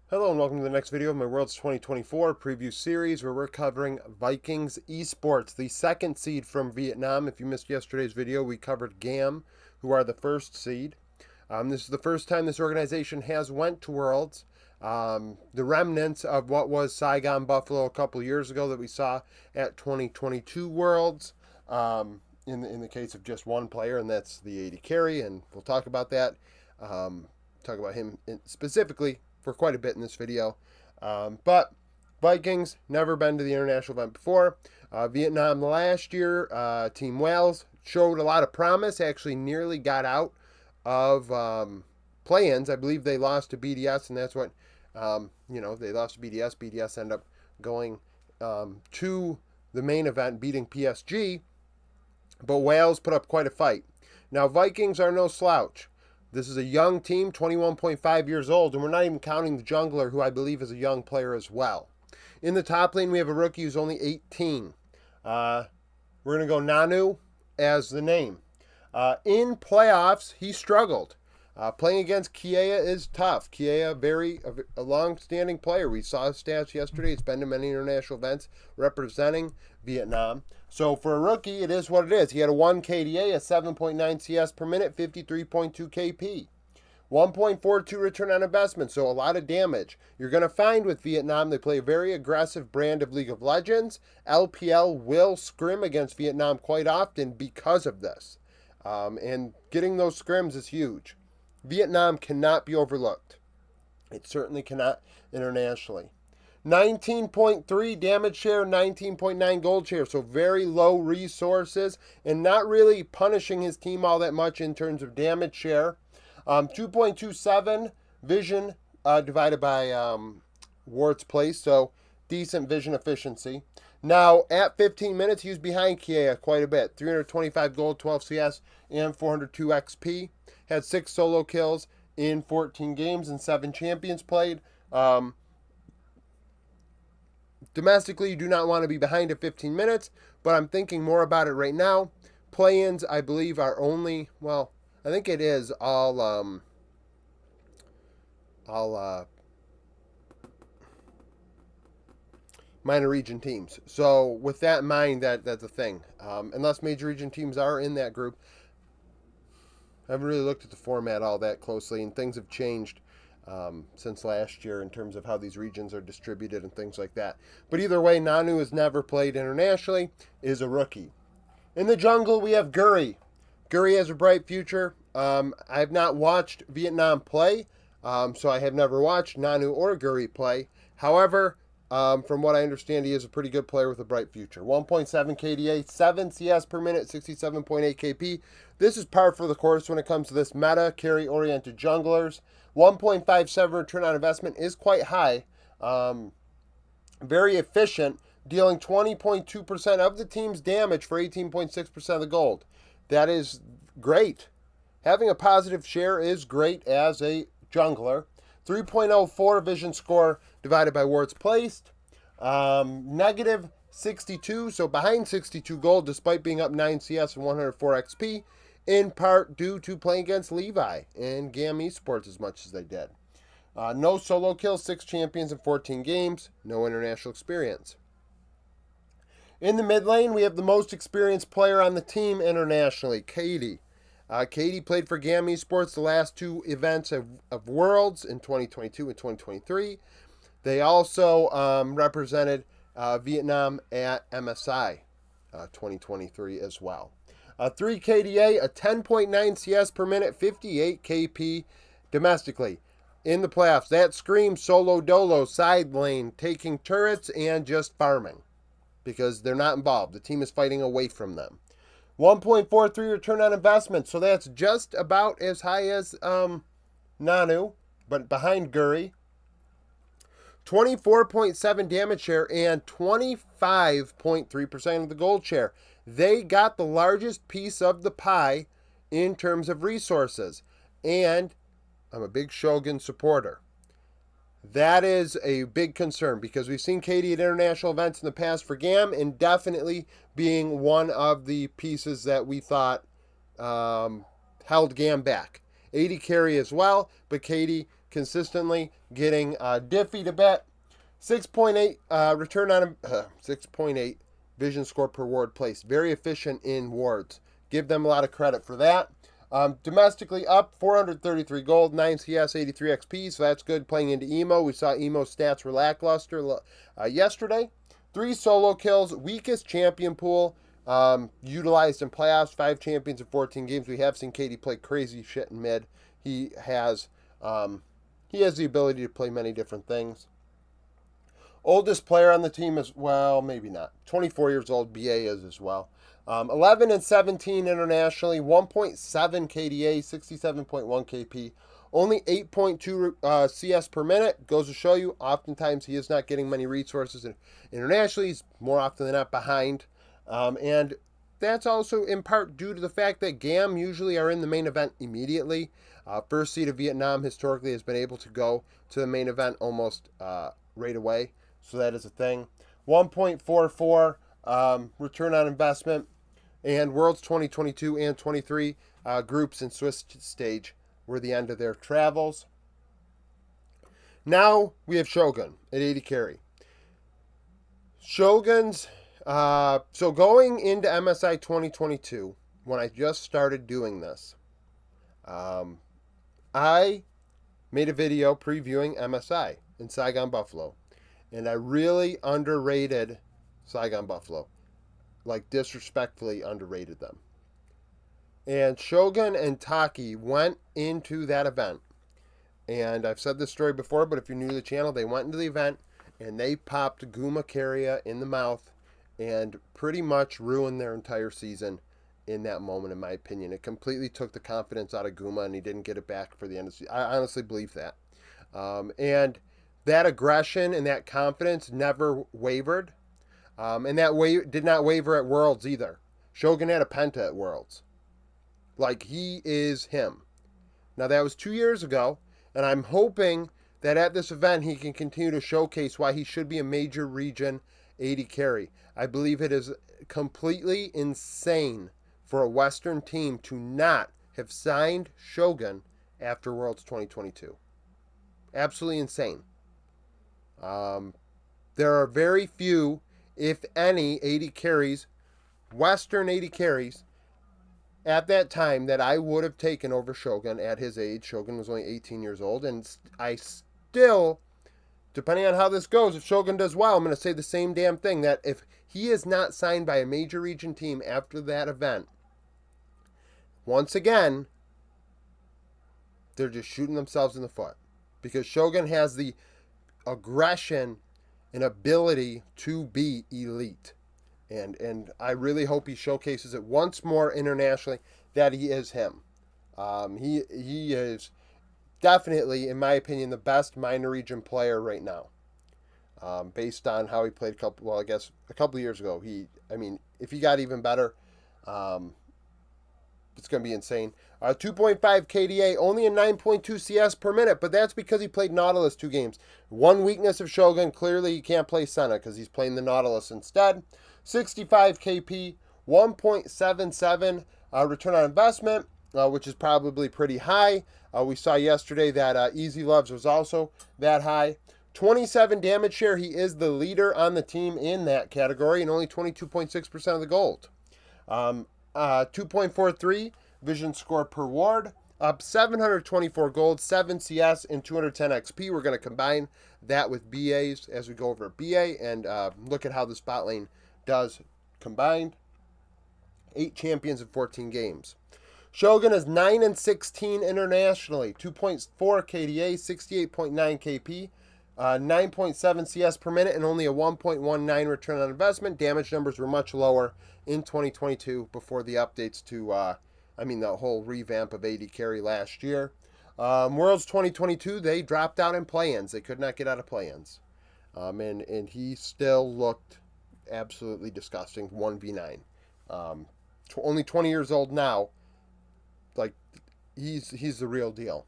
Hello and welcome to the next video of my Worlds 2024 preview series where we're covering Vikings Esports, the second seed from Vietnam. If you missed yesterday's video, we covered GAM, who are the first seed. This is the first time this organization has went to Worlds. The remnants of what was Saigon Buffalo a couple years ago that we saw at 2022 Worlds. In the case of just one player, and that's the AD carry, and we'll talk about that. Talk about him specifically for quite a bit in this video. But Vikings, never been to the international event before. Vietnam last year, Team Wales showed a lot of promise, actually nearly got out of play-ins. I believe they lost to BDS, and that's what, they lost to BDS. BDS ended up going to the main event, beating PSG, but Wales put up quite a fight. Now, Vikings are no slouch. This is a young team, 21.5 years old, and we're not even counting the jungler, who I believe is a young player as well. In the top lane, we have a rookie who's only 18. We're going to go Nanu as the name. In playoffs, he struggled. Playing against Kiea is tough. Kiea, a long-standing player. We saw his stats yesterday. He's been to many international events representing Vietnam. So for a rookie, it is what it is. He had a 1 KDA, a 7.9 CS per minute, 53.2 KP. 1.42 return on investment, so a lot of damage. You're going to find with Vietnam, they play a very aggressive brand of League of Legends. LPL will scrim against Vietnam quite often because of this. And getting those scrims is huge. Vietnam cannot be overlooked. It certainly cannot internationally. 19.3 damage share, 19.9 gold share, so very low resources and not really punishing his team all that much in terms of damage share. 2.27 vision divided by wards placed, so decent vision efficiency. Now, at 15 minutes, he was behind Kiea quite a bit. 325 gold, 12 CS, and 402 XP. Had 6 solo kills in 14 games and 7 champions played. Domestically, you do not want to be behind at 15 minutes, but I'm thinking more about it right now. Play-ins, I believe, are only, well, I think it is all minor region teams. So with that in mind, that's a thing. Unless major region teams are in that group, I haven't really looked at the format all that closely, and things have changed since last year in terms of how these regions are distributed and things like that. But either way, Nanu has never played internationally, is a rookie. In the jungle, we have Guri. Guri has a bright future. I have not watched Vietnam play, so I have never watched Nanu or Guri play. However, from what I understand, he is a pretty good player with a bright future. 1.7 KDA, 7 CS per minute, 67.8 KP. This is par for the course when it comes to this meta, carry-oriented junglers. 1.57 return on investment is quite high. Very efficient, dealing 20.2% of the team's damage for 18.6% of the gold. That is great. Having a positive share is great as a jungler. 3.04 vision score divided by wards placed. Negative 62, so behind 62 gold despite being up 9 CS and 104 XP, in part due to playing against Levi and GAM Esports as much as they did. No solo kills, 6 champions in 14 games, no international experience. In the mid lane, we have the most experienced player on the team internationally, Katie. Katie played for GAM Esports the last 2 events of Worlds in 2022 and 2023. They also represented Vietnam at MSI 2023 as well. 3 KDA, a 10.9 CS per minute, 58 KP domestically. In the playoffs, that screams solo dolo, side lane, taking turrets, and just farming. Because they're not involved. The team is fighting away from them. 1.43 return on investment, so that's just about as high as Nanu, but behind Guri. 24.7 damage share and 25.3% of the gold share. They got the largest piece of the pie in terms of resources, and I'm a big Shogun supporter. That is a big concern because we've seen Katie at international events in the past for GAM, and definitely being one of the pieces that we thought held GAM back. AD carry as well, but Katie consistently getting diffied a bit. 6.8 return on 6.8 vision score per ward placed. Very efficient in wards. Give them a lot of credit for that. Domestically up 433 gold, 9 CS, 83 XP, so that's good playing into Emo. We saw Emo's stats were lackluster yesterday. 3 solo kills, weakest champion pool, utilized in playoffs, 5 champions in 14 games. We have seen Katie play crazy shit in mid. He has the ability to play many different things. Oldest player on the team is, well, maybe not. 24 years old, BA is as well. 11 and 17 internationally, 1.7 KDA, 67.1 KP, only 8.2 CS per minute. Goes to show you, oftentimes he is not getting many resources internationally. He's more often than not behind. And that's also in part due to the fact that GAM usually are in the main event immediately. First seed of Vietnam historically has been able to go to the main event almost right away. So that is a thing. 1.44 return on investment. And Worlds 2022 and 23 groups in Swiss stage were the end of their travels. Now we have Shogun at 80 carry. Shogun's, so going into MSI 2022, when I just started doing this, I made a video previewing MSI in Saigon Buffalo. And I really underrated Saigon Buffalo. Like, disrespectfully underrated them. And Shogun and Taki went into that event. And I've said this story before, but if you're new to the channel, they went into the event and they popped Guma Carrier in the mouth and pretty much ruined their entire season in that moment, in my opinion. It completely took the confidence out of Guma, and he didn't get it back for the end of the season. I honestly believe that. And that aggression and that confidence never wavered. And that did not waver at Worlds either. Shogun had a penta at Worlds. Like, he is him. Now, that was 2 years ago, and I'm hoping that at this event he can continue to showcase why he should be a major region 80 carry. I believe it is completely insane for a Western team to not have signed Shogun after Worlds 2022. Absolutely insane. There are very few, if any, 80 carries, Western 80 carries, at that time that I would have taken over Shogun at his age. Shogun was only 18 years old, and I still, depending on how this goes, if Shogun does well, I'm going to say the same damn thing, that if he is not signed by a major region team after that event, once again, they're just shooting themselves in the foot. Because Shogun has the aggression and ability to be elite. And I really hope he showcases it once more internationally, that he is him. He is definitely, in my opinion, the best minor region player right now. Based on how he played a couple of years ago. If he got even better, it's going to be insane. 2.5 KDA, only a 9.2 CS per minute, but that's because he played Nautilus 2 games. One weakness of Shogun, clearly he can't play Senna because he's playing the Nautilus instead. 65 KP, 1.77 return on investment, which is probably pretty high. We saw yesterday that Easy Loves was also that high. 27 damage share, he is the leader on the team in that category, and only 22.6% of the gold. 2.43 vision score per ward, up 724 gold, 7 CS, and 210 XP. We're going to combine that with BAs as we go over BA and look at how the spot lane does combined. 8 champions in 14 games. Shogun is 9 and 16 internationally, 2.4 KDA, 68.9 KP, 9.7 CS per minute, and only a 1.19 return on investment. Damage numbers were much lower in 2022 before the updates to, the whole revamp of 80 carry last year. Worlds 2022, they dropped out in play-ins. They could not get out of play-ins. And he still looked absolutely disgusting, 1v9. Only 20 years old now. Like, he's the real deal.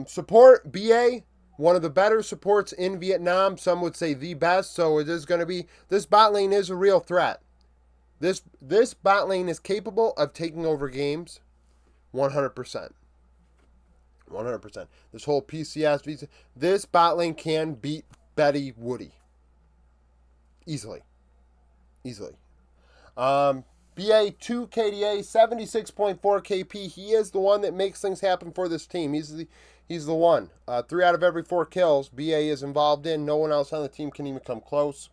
Support, BA, one of the better supports in Vietnam. Some would say the best, so it is going to be, this bot lane is a real threat. This bot lane is capable of taking over games 100%. 100%. This whole PCS visa, this bot lane can beat Betty Woody easily, easily. BA2 KDA 76.4 KP. He is the one that makes things happen for this team. He's the one. 3 out of every 4 kills BA is involved in. No one else on the team can even come close.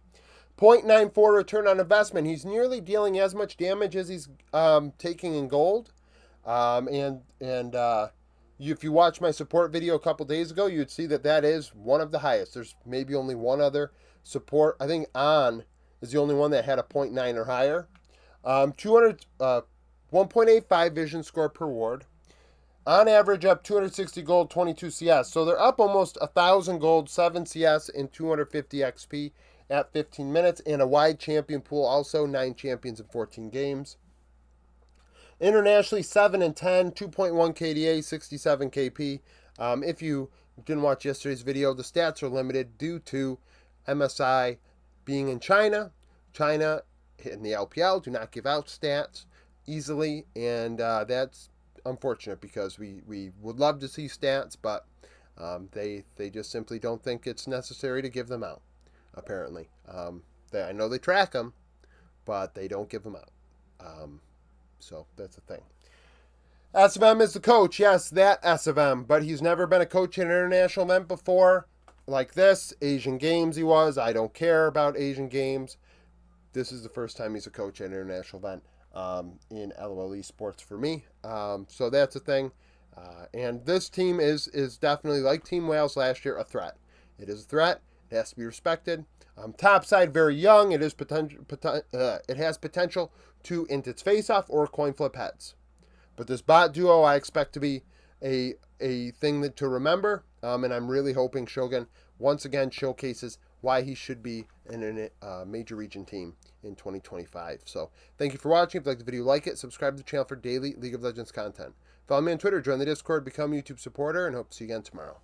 0.94 return on investment. He's nearly dealing as much damage as he's taking in gold. If you watch my support video a couple days ago, you'd see that is one of the highest. There's maybe only one other support. I think On is the only one that had a 0.9 or higher. 1.85 vision score per ward. On average, up 260 gold, 22 CS. So they're up almost 1,000 gold, 7 CS, and 250 XP at 15 minutes. And a wide champion pool, also 9 champions in 14 games. Internationally, 7 and 10, 2.1 KDA, 67 KP. If you didn't watch yesterday's video, the stats are limited due to MSI being in China. China in the LPL do not give out stats easily, and that's unfortunate because we would love to see stats, but they just simply don't think it's necessary to give them out, apparently. I know they track them, but they don't give them out. So that's the thing. SFM is the coach. Yes, that SFM. But he's never been a coach in an international event before. Like this. Asian Games he was. I don't care about Asian Games. This is the first time he's a coach at an international event in LOL Esports for me. So that's the thing. And this team is definitely, like Team Wales last year, a threat. It is a threat. It has to be respected. Topside, very young. It has potential to int its face-off or coin flip heads. But this bot duo I expect to be a thing to remember. And I'm really hoping Shogun once again showcases why he should be in a major region team in 2025. So thank you for watching. If you like the video, like it. Subscribe to the channel for daily League of Legends content. Follow me on Twitter, join the Discord, become a YouTube supporter, and hope to see you again tomorrow.